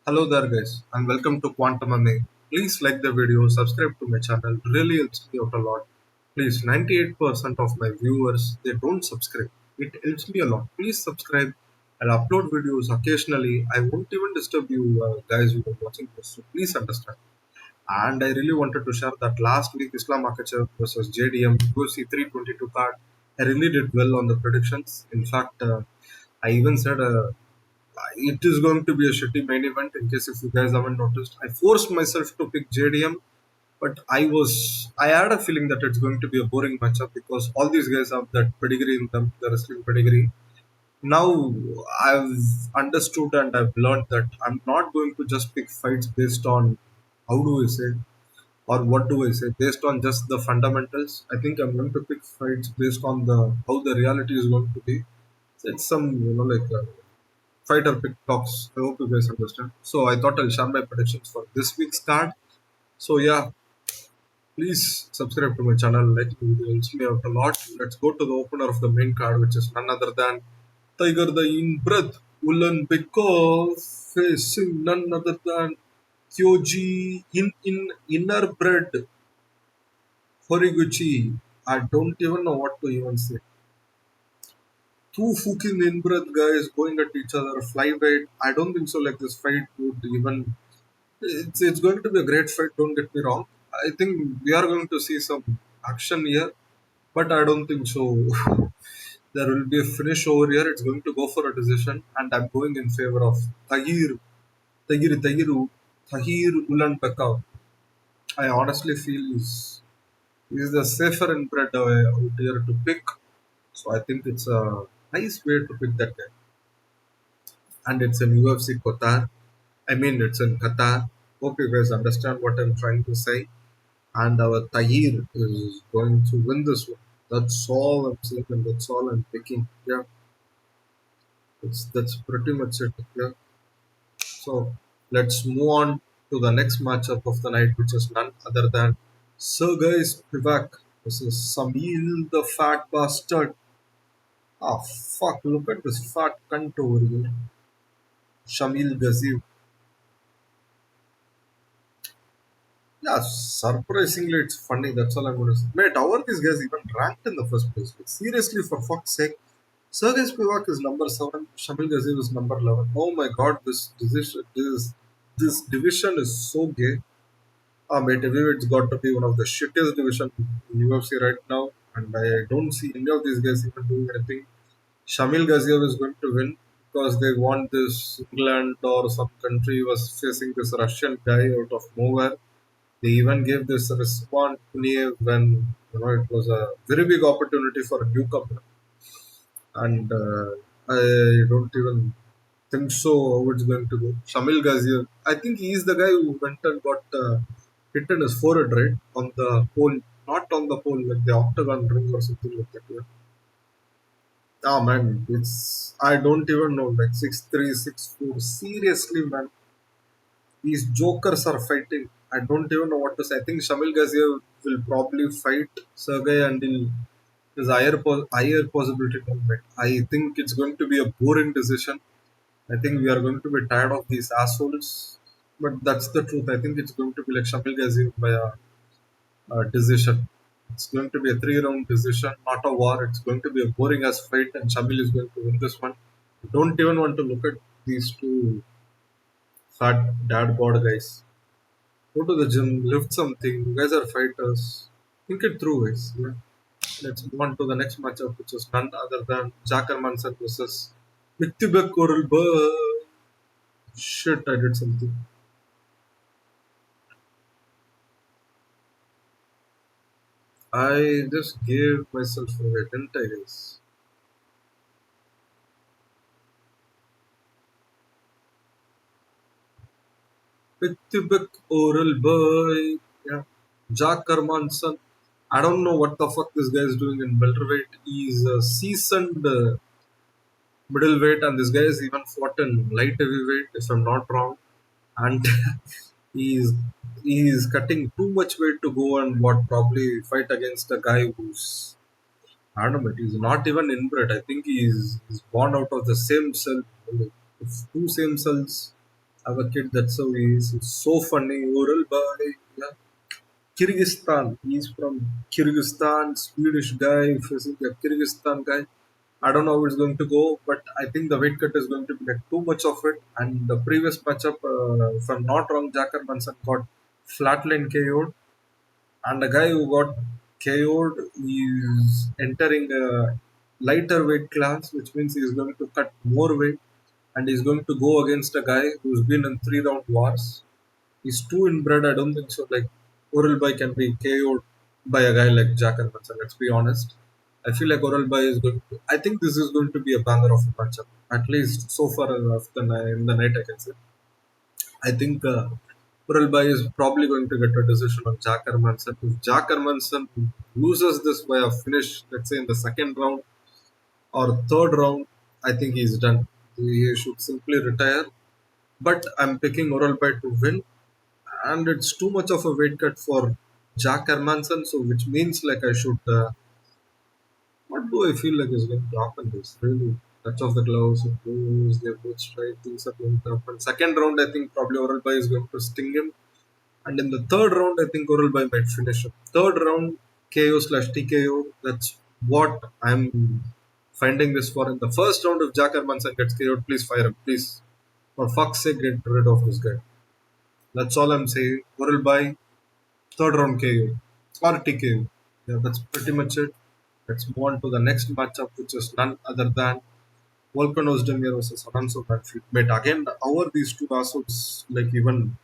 Hello there guys and welcome to Quantum MMA. Please like the video, subscribe to my channel, really helps me out a lot. Please, 98% of my viewers, they don't subscribe. It helps me a lot. Please subscribe. I'll upload videos occasionally. I won't even disturb you guys who are watching this, so please understand. And I really wanted to share that last week Islam Makhachev versus JDM UFC 322 card. I really did well on the predictions. In fact, I even said it is going to be a shitty main event in case if you guys haven't noticed. I forced myself to pick JDM, but I had a feeling that it's going to be a boring matchup because all these guys have that pedigree in them, the wrestling pedigree. Now I've understood and I've learned that I'm not going to just pick fights based on how do I say or what do I say based on just the fundamentals. I think I'm going to pick fights based on the how the reality is going to be. It's some fighter pick talks. I hope you guys understand. So I thought I'll share my predictions for this week's card. So yeah, please subscribe to my channel. Like the video helps me out a lot. Let's go to the opener of the main card, which is none other than Tiger the inbred Ulanbekov facing none other than Kyoji in inner bred Horiguchi. I don't even know what to even say. Two fucking inbred guys going at each other, flyweight. I don't think so. Like this fight would even. It's going to be a great fight. Don't get me wrong. I think we are going to see some action here, but I don't think so. There will be a finish over here. It's going to go for a decision, and I'm going in favor of Tagir Ulanbekov. I honestly feel he's the safer inbred out here to pick. So I think it's a nice way to pick that guy. And it's in UFC Qatar. I mean, it's in Qatar. Hope you guys understand what I'm trying to say. And our Tagir is going to win this one. That's all I'm saying, and that's all I'm picking. Yeah, that's pretty much it. Yeah. So let's move on to the next matchup of the night, which is none other than Serghei Spivac versus Shamil the fat bastard. Ah, fuck! Look at this fat cunt over here. Shamil Gaziev. Yeah, surprisingly, it's funny. That's all I'm going to say. Mate, how are these guys even ranked in the first place? Like, seriously, for fuck's sake. Sergei Spivak is number 7. Shamil Gaziev is number 11. Oh my god, this division is so gay. Mate, heavyweight's got to be one of the shittiest division in UFC right now. And I don't see any of these guys even doing anything. Shamil Gaziev is going to win because they want this England or some country was facing this Russian guy out of nowhere. They even gave this response when it was a very big opportunity for a newcomer, and I don't even think so how it's going to go. Shamil Gaziev, I think he is the guy who went and got hit in his forehead, right, on the pole, not on the pole, like the octagon ring or something like that. Yeah. Ah man, it's I don't even know, like 6'3", 6'4". Seriously, man, these jokers are fighting. I don't even know what to say. I think Shamil Gaziev will probably fight Sergey and there's higher possibility to win. I think it's going to be a boring decision. I think we are going to be tired of these assholes. But that's the truth. I think it's going to be like Shamil Gaziev by a decision. It's going to be a 3-round decision, not a war. It's going to be a boring ass fight, and Shamil is going to win this one. Don't even want to look at these two fat dad bod guys. Go to the gym, lift something. You guys are fighters. Think it through, guys. Yeah. Let's move on to the next matchup, which is none other than Jack Hermansson versus Myktybek Orolbai. Shit, I did something. I just gave myself away, didn't I, guys? Myktybek Orolbai. Yeah. Jack Hermansson. I don't know what the fuck this guy is doing in welterweight. He's a seasoned middleweight, and this guy has even fought in light heavyweight, if I'm not wrong. And he's he's cutting too much weight to go and what probably fight against a guy who's I don't know, but he's not even inbred. I think he's born out of the same cell. If two same cells I have a kid that's so easy, so funny. Orolbai, yeah. Kyrgyzstan. He's from Kyrgyzstan, Swedish guy, facing a Kyrgyzstan guy. I don't know how it's going to go, but I think the weight cut is going to be like too much of it. And the previous matchup, if I'm not wrong, Jack Hermansson got flatline KO'd, and the guy who got KO'd is entering a lighter weight class, which means he's going to cut more weight, and he's going to go against a guy who's been in 3 round wars. He's too inbred. I don't think so. Like Orolbai can be KO'd by a guy like Jack Hermansson. Let's be honest. I feel like Orolbai is going to. I think this is going to be a banger of a matchup. At least so far of the in the night, I can say. I think Uralbai is probably going to get a decision on Jack Hermansson. If Jack Hermansson loses this by a finish, let's say in the second round or third round, I think he's done. He should simply retire. But I'm picking Uralbai to win, and it's too much of a weight cut for Jack Hermansson. So, which means like I should. What do I feel like is going to happen? This really touch of the gloves, it goes, they both strike, things are going to happen. Second round, I think probably Uralbai is going to sting him. And in the third round, I think Orolbai might finish him. Third round, KO slash TKO. That's what I'm finding this for. In the first round, if Jack Hermansson gets KO'd, please fire him. Please. For fuck's sake, get rid of this guy. That's all I'm saying. Orolbai, third round KO. Or TKO. Yeah, that's pretty much it. Let's move on to the next matchup, which is none other than Volkan Oezdemir versus Alonzo Menifield. But again, how are these two assholes like even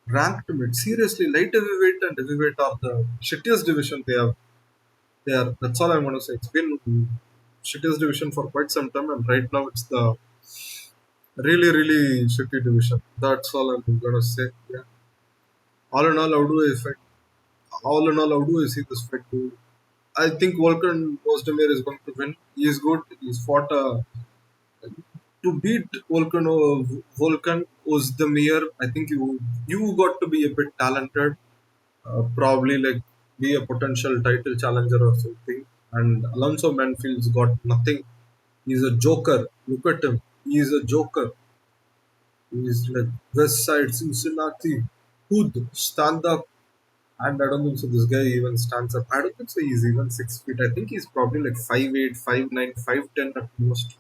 ranked mid? Seriously, light heavyweight and heavyweight are the shittiest division they have. They are. That's all I'm going to say. It's been shittiest division for quite some time, and right now it's the really, really shitty division. That's all I'm going to say. Yeah. All in all, how do I fight? All in all, how do I see this fight go? I think Volkan Oezdemir is going to win. He is good. He's fought to beat Volkan Oezdemir. I think you got to be a bit talented, probably like be a potential title challenger or something. And Alonso Manfield's got nothing. He's a joker. Look at him. He is a joker. He's like West Side Cincinnati. Hood, stand up. And I don't think so. This guy even stands up. I don't think so. He's even 6 feet. I think he's probably like 5'8", 5'9", 5'10" at most.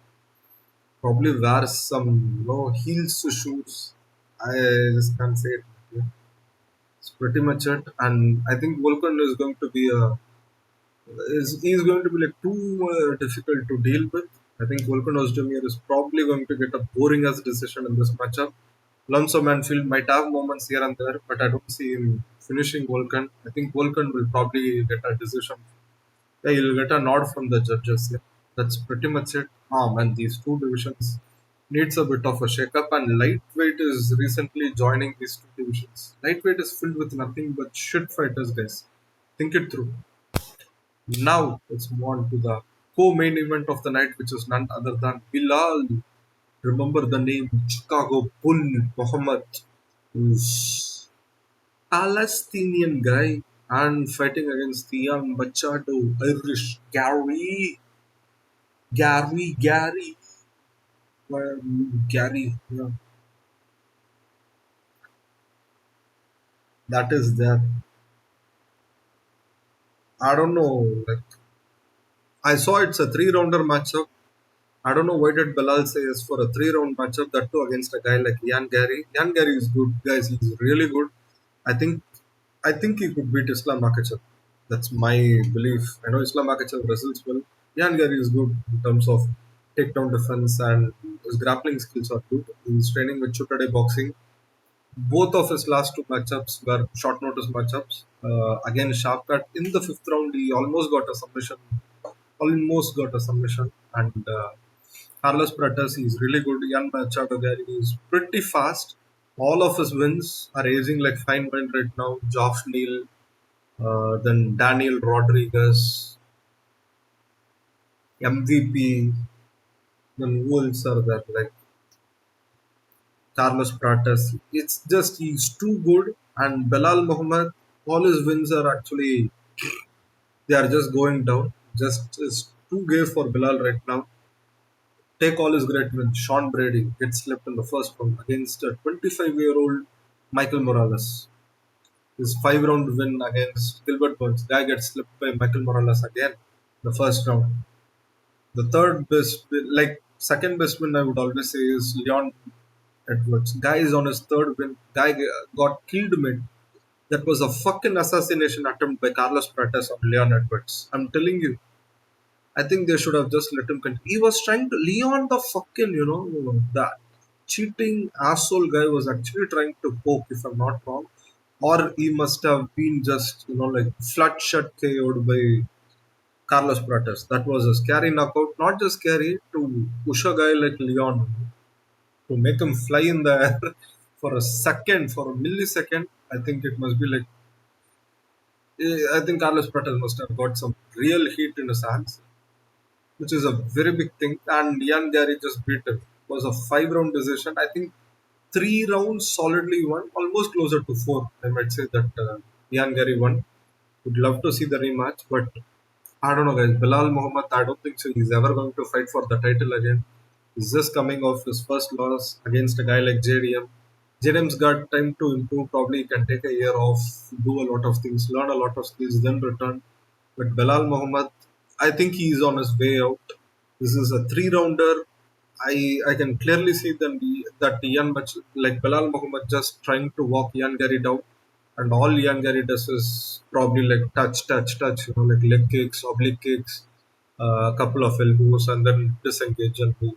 Probably wears some heels to shoes. I just can't say it. Yeah. It's pretty much it. And I think Volkan is going to be a is going to be like too difficult to deal with. I think Volkan Oezdemir is probably going to get a boring as decision in this matchup. Alonso Manfield might have moments here and there, but I don't see him finishing Volkan. I think Volkan will probably get a decision. Yeah, he'll get a nod from the judges. Yeah. That's pretty much it. Man, these two divisions needs a bit of a shake-up, and lightweight is recently joining these two divisions. Lightweight is filled with nothing but shit fighters, guys. Think it through. Now let's move on to the co-main event of the night, which is none other than Bilal. Remember the name Chicago Bull Muhammad, who's Palestinian guy and fighting against Ian Machado Irish Gary, Gary. Yeah, that is there. I don't know. Like I saw it's a three-rounder matchup. I don't know why did Belal say yes for a three-round matchup, that too against a guy like Ian Gary. Ian Gary is good, guys. He's really good. I think I think he could beat Islam Makhachev. That's my belief. I know Islam Makhachev wrestles well. Ian Gary is good in terms of takedown defense, and his grappling skills are good. He's training with Chutade Boxing. Both of his last two matchups were short notice matchups. Again, sharp cut in the fifth round. He almost got a submission. Almost got a submission. And Carlos Pratas is really good. Ian Machado Garry is pretty fast. All of his wins are aging like fine wine right now. Josh Neal, then Daniel Rodriguez, MVP, then who else are there? Like Carlos Pratas. It's just he's too good. And Belal Muhammad, all his wins are actually they are just going down. Just is too gay for Belal right now. Take all his great wins. Sean Brady gets slipped in the first round against a 25-year-old Michael Morales. His 5 round win against Gilbert Burns. Guy gets slipped by Michael Morales again the first round. The third best, like second best win, I would always say is Leon Edwards. Guy is on his third win. Guy got killed mid. That was a fucking assassination attempt by Carlos Prates on Leon Edwards. I'm telling you, I think they should have just let him continue. He was trying to Leon the fucking that cheating asshole guy was actually trying to poke, if I'm not wrong, or he must have been just like flat shut KO'd by Carlos Prates. That was a scary knockout. Not just scary to push a guy like Leon to make him fly in the air for a second, for a millisecond. I think it must be like I think Carlos Prates must have got some real heat in his hands, which is a very big thing. And Ian Gary just beat him. It was a 5 round decision. I think 3 rounds solidly won, almost closer to 4. I might say that Ian Gary won. Would love to see the rematch, but I don't know, guys. Belal Muhammad, I don't think so. He's ever going to fight for the title again. He's just coming off his first loss against a guy like JDM. JDM's got time to improve. Probably he can take a year off, do a lot of things, learn a lot of skills, then return. But Belal Muhammad, I think he's on his way out. This is a 3 rounder. I can clearly see that like Belal Muhammad just trying to walk Ian Gary down, and all Ian Gary does is probably like touch, touch, touch, like leg kicks, oblique kicks, a couple of elbows, and then disengage and move.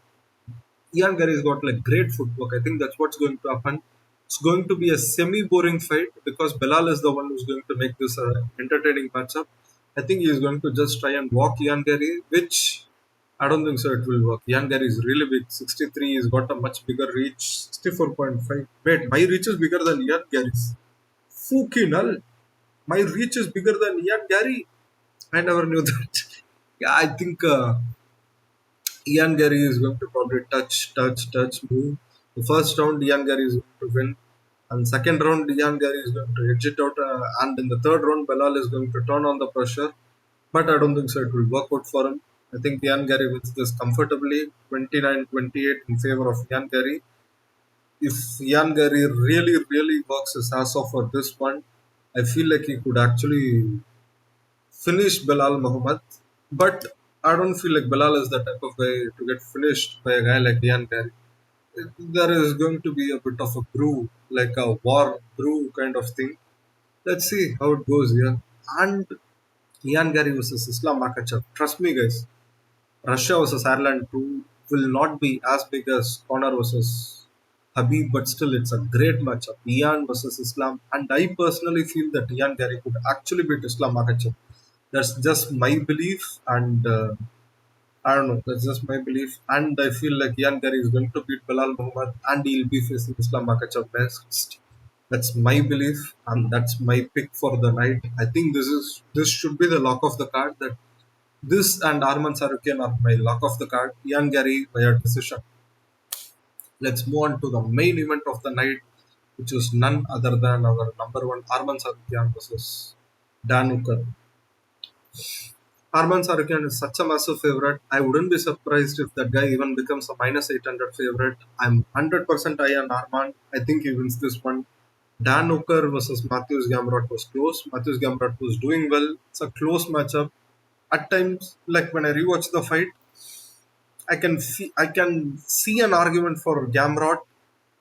Ian Gary's got like great footwork. I think that's what's going to happen. It's going to be a semi-boring fight because Belal is the one who's going to make this entertaining matchup. I think he's going to just try and walk Ian Gary, which I don't think so. It will work. Ian Gary is really big, 63. He's got a much bigger reach, 64.5. Wait, my reach is bigger than Ian Gary's. Fucking hell. My reach is bigger than Ian Gary. I never knew that. Yeah, I think Ian Gary is going to probably touch, touch, touch, move. The first round, Ian Gary is going to win. And second round, Ian Gary is going to edge it out. And in the third round, Belal is going to turn on the pressure. But I don't think so. It will work out for him. I think Ian Gary wins this comfortably, 29-28 in favor of Ian Gary. If Ian Gary really, really works his ass off for this one, I feel like he could actually finish Belal Muhammad. But I don't feel like Belal is the type of guy to get finished by a guy like Ian Gary. There is going to be a bit of a brew, like a war brew kind of thing. Let's see how it goes here. And Ian Gary versus Islam Makhachev. Trust me, guys. Russia versus Ireland 2 will not be as big as Conor versus Habib, but still it's a great matchup. Ian versus Islam, and I personally feel that Ian Gary could actually beat Islam Makhachev. That's just my belief, and I don't know. That's just my belief, and I feel like Ian Gary is going to beat Belal Muhammad, and he'll be facing Islam Makhachev next. That's my belief, and that's my pick for the night. I think this should be the lock of the card. That this and Arman Tsarukyan are my lock of the card. Ian Gary via decision. Let's move on to the main event of the night, which is none other than our number one Arman Tsarukyan versus Dan Hooker. Arman Tsarukyan is such a massive favorite. I wouldn't be surprised if that guy even becomes a minus 800 favorite. I'm 100% high on Arman. I think he wins this one. Dan Hooker versus Matthews Gamrot was close. Matthews Gamrot was doing well. It's a close matchup. At times, like when I rewatch the fight, I can see an argument for Gamrot,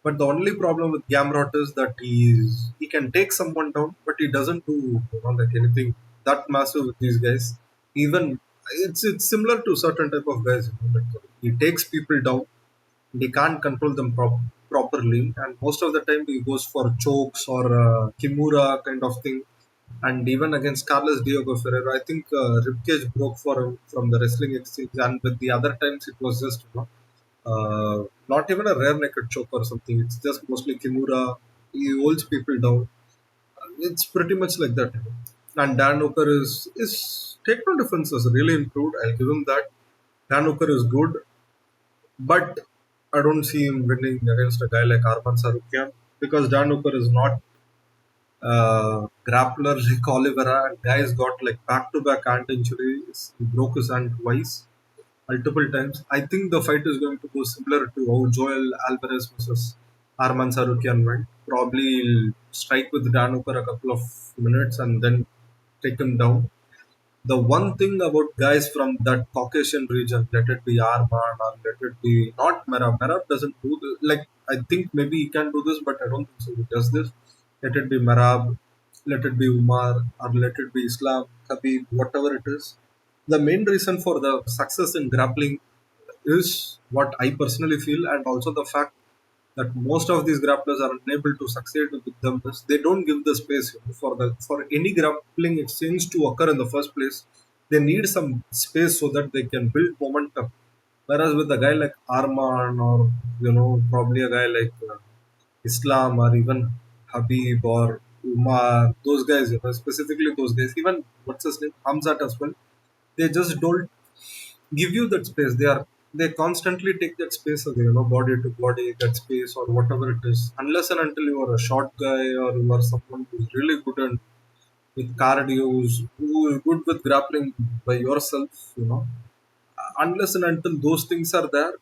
but the only problem with Gamrot is that he can take someone down, but he doesn't do like anything that massive with these guys. Even it's similar to certain type of guys. Like he takes people down, he can't control them properly, and most of the time he goes for chokes or kimura kind of thing. And even against Carlos Diego Ferreira, I think ribcage broke for him from the wrestling exchange, and with the other times it was just not even a rear naked choke or something. It's just mostly kimura. He holds people down. It's pretty much like that. And Dan Hooker is takedown defense has really improved. I'll give him that. Dan Hooker is good, but I don't see him winning against a guy like Arman Tsarukyan because Dan Hooker is not grappler like Oliveira. And guys got like back-to-back hand injuries. He broke his hand twice. multiple times. I think the fight is going to go similar to how Joel Alvarez versus Arman Tsarukyan went. Probably he'll strike with Dan Hooker a couple of minutes and then take him down. The one thing about guys from that Caucasian region, let it be Arman or let it be not Merab. Merab doesn't do this. Like, I think maybe he can do this, but I don't think so. He does this. Let it be Merab, let it be Umar, or let it be Islam, Khabib, whatever it is. The main reason for the success in grappling is what I personally feel, and also the fact that most of these grapplers are unable to succeed with them is they don't give the space, for any grappling exchange to occur in the first place. They need some space so that they can build momentum. Whereas with a guy like Arman, or probably a guy like Islam, or even Habib or Umar, those guys, specifically those guys, even what's his name, Hamzat as well, they just don't give you that space. They constantly take that space away, body to body, that space or whatever it is. Unless and until you are a short guy, or you are someone who's really good with cardio, who is good with grappling by yourself, unless and until those things are there,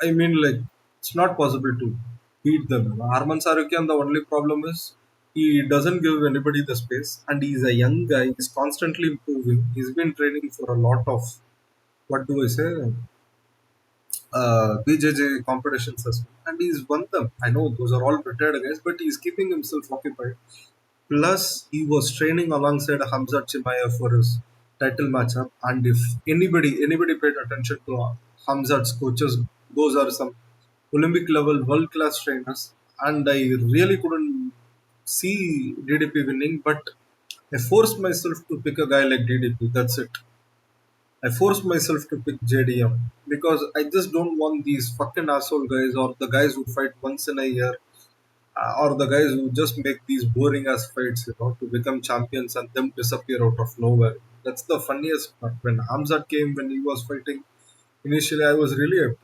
I mean, like, it's not possible to beat them. Arman Tsarukyan, the only problem is he doesn't give anybody the space, and he's a young guy. He's constantly improving. He's been training for a lot of, what do I say, BJJ competitions as well, and he's won them. I know those are all retired guys, but he's keeping himself occupied. Plus, he was training alongside Hamza Chimaev for his title matchup. And if anybody paid attention to Hamzat's coaches, those are some Olympic level world class trainers. And I really couldn't see DDP winning, but I forced myself to pick a guy like DDP. That's it. I forced myself to pick JDM because I just don't want these fucking asshole guys, or the guys who fight once in a year, or the guys who just make these boring ass fights, to become champions and them disappear out of nowhere. That's the funniest part. When Hamzat came, when he was fighting, initially I was really happy.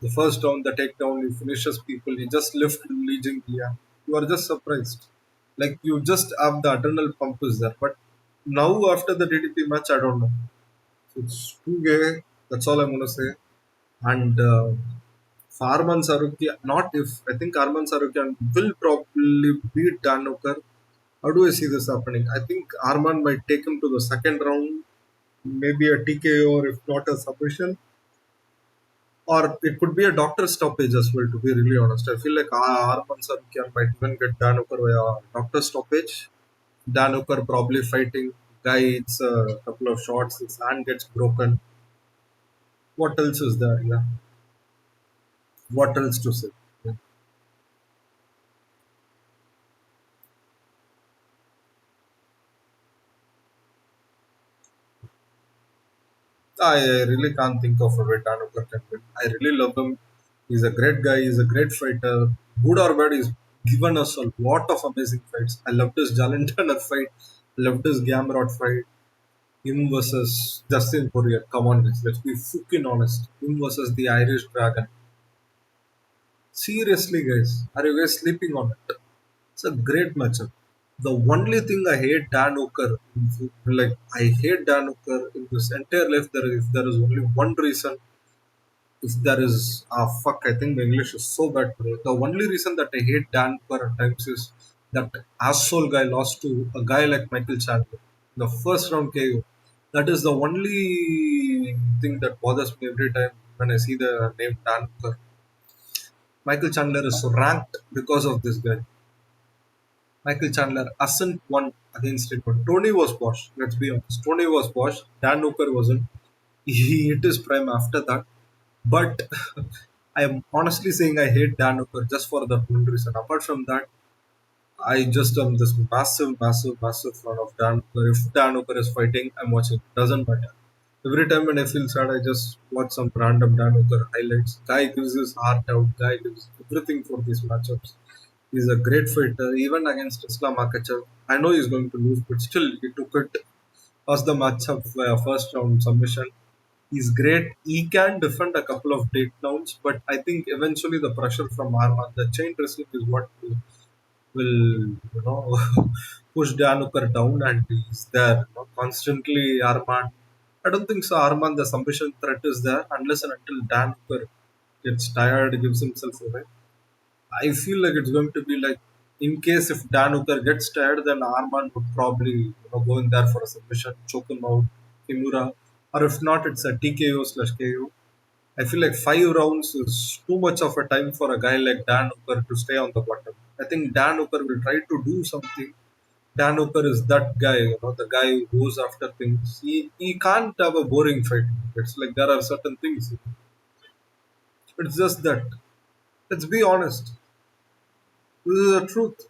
The first round, the takedown, he finishes people, he just left leading the You are just surprised. Like, you just have the adrenal pump is there. But now after the DDP match, I don't know. It's too gay. That's all I'm gonna say. And for Arman Tsarukyan, not if I think Arman Tsarukyan will probably beat Dan Hooker. How do I see this happening? I think Arman might take him to the second round, maybe a TKO, or if not a submission, or it could be a doctor stoppage as well. To be really honest, I feel like Arman Tsarukyan might even get Dan Hooker via doctor stoppage. Dan Hooker probably fighting. Guy hits a couple of shots, his hand gets broken. What else is there? Yeah. What else to say? Yeah. I really can't think of a way Danuka can win. I really love him. He's a great guy. He's a great fighter. Good or bad, he's given us a lot of amazing fights. I loved his Jalentana fight. Loved his Gamrot fight. Him versus Justin Poirier. Come on, guys. Let's be fucking honest. Him versus the Irish Dragon. Seriously, guys. Are you guys sleeping on it? It's a great matchup. The only thing I hate Dan Hooker, like I hate Dan Hooker in this entire life. If there is only one reason, if there is fuck, I think my English is so bad today. The only reason that I hate Dan Hooker at times is that asshole guy lost to a guy like Michael Chandler in the first round KO. That is the only thing that bothers me every time when I see the name Dan Hooker. Michael Chandler is ranked because of this guy. Michael Chandler hasn't won against it, but Tony was washed. Let's be honest. Tony was washed. Dan Hooker wasn't. He hit his prime after that. But I am honestly saying I hate Dan Hooker just for that one reason. Apart from that, I just am this massive fan of Dan Hooker. If Dan Hooker is fighting, I'm watching. Doesn't matter. Every time when I feel sad, I just watch some random Dan Hooker highlights. Guy gives his heart out. Guy gives everything for these matchups. He's a great fighter, even against Islam Makachev. I know he's going to lose, but still, he took it. Lost the matchup via first round submission. He's great. He can defend a couple of takedowns, but I think eventually the pressure from Arman, the chain wrestling is what will push Danuker down, and he's there constantly. Arman I don't think so. Arman, the submission threat is there unless and until Dan Hooker gets tired, gives himself away. I feel like it's going to be like, in case if Dan Hooker gets tired, then Arman would probably go in there for a submission, choke him out, Kimura, or if not, it's a TKO slash KO. I feel like 5 rounds is too much of a time for a guy like Dan Hooker to stay on the bottom. I think Dan Hooker will try to do something. Dan Hooker is that guy, the guy who goes after things. He can't have a boring fight. It's like there are certain things. It's just that. Let's be honest. This is the truth.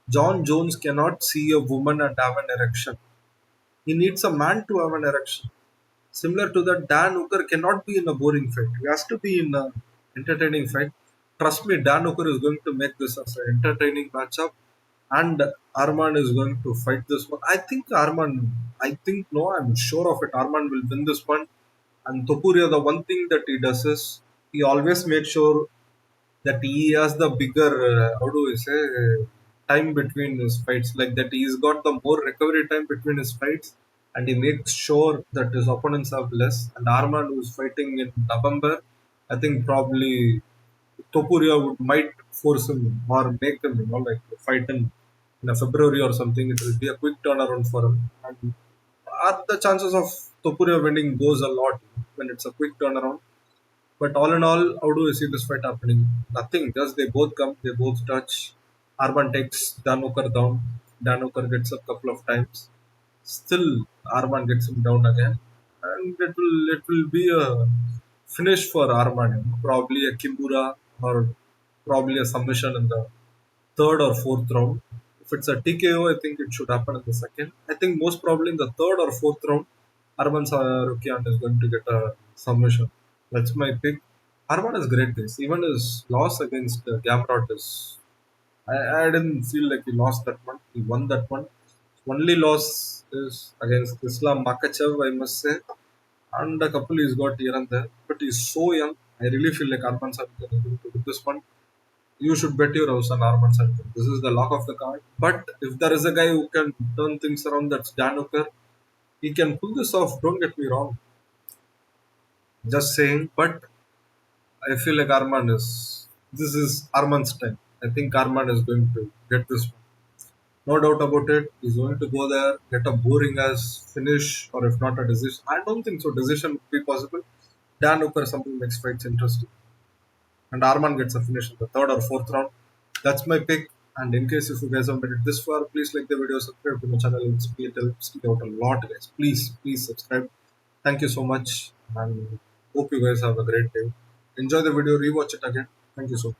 John Jones cannot see a woman and have an erection. He needs a man to have an erection. Similar to that, Dan Hooker cannot be in a boring fight. He has to be in an entertaining fight. Trust me, Dan Hooker is going to make this as an entertaining matchup, and Arman is going to fight this one. No, I'm sure of it. Arman will win this one. And Topuria, the one thing that he does is he always makes sure that he has the bigger, how do I say, time between his fights. Like that, he's got the more recovery time between his fights, and he makes sure that his opponents have less. And Arman, who's fighting in November, I think probably Topuria might force him or make him, like fight in a February or something. It will be a quick turnaround for him. And are the chances of Topuria winning goes a lot when it's a quick turnaround. But all in all, how do you see this fight happening? Nothing. Just they both come, they both touch. Arman takes Danuker down. Danuker gets up a couple of times. Still, Arman gets him down again, and it will be a finish for Arman. Probably a Kimura or probably a submission in the third or fourth round. If it's a TKO, I think it should happen in the second. I think most probably in the third or fourth round, Arman Tsarukyan is going to get a submission. That's my pick. Arman is great this. Even his loss against Gamrot is. I didn't feel like he lost that one. He won that one. Only loss is against Islam Makachev, I must say. And a couple he's got here and there. But he's so young. I really feel like Arman Tsarukyan is going to win this one. You should bet your house on Arman Tsarukyan. This is the lock of the card. But if there is a guy who can turn things around, that's Dan Hooker. He can pull this off. Don't get me wrong. Just saying. But I feel like Arman is. This is Arman's time. I think Arman is going to get this one. No doubt about it. He's going to go there, get a boring as finish, or if not a decision. I don't think so. Decision would be possible. Dan Hooker something makes fights interesting. And Arman gets a finish in the third or fourth round. That's my pick. And in case if you guys have made it this far, please like the video, subscribe to my channel. It helps me out a lot, guys. Please subscribe. Thank you so much, and hope you guys have a great day. Enjoy the video, rewatch it again. Thank you so much.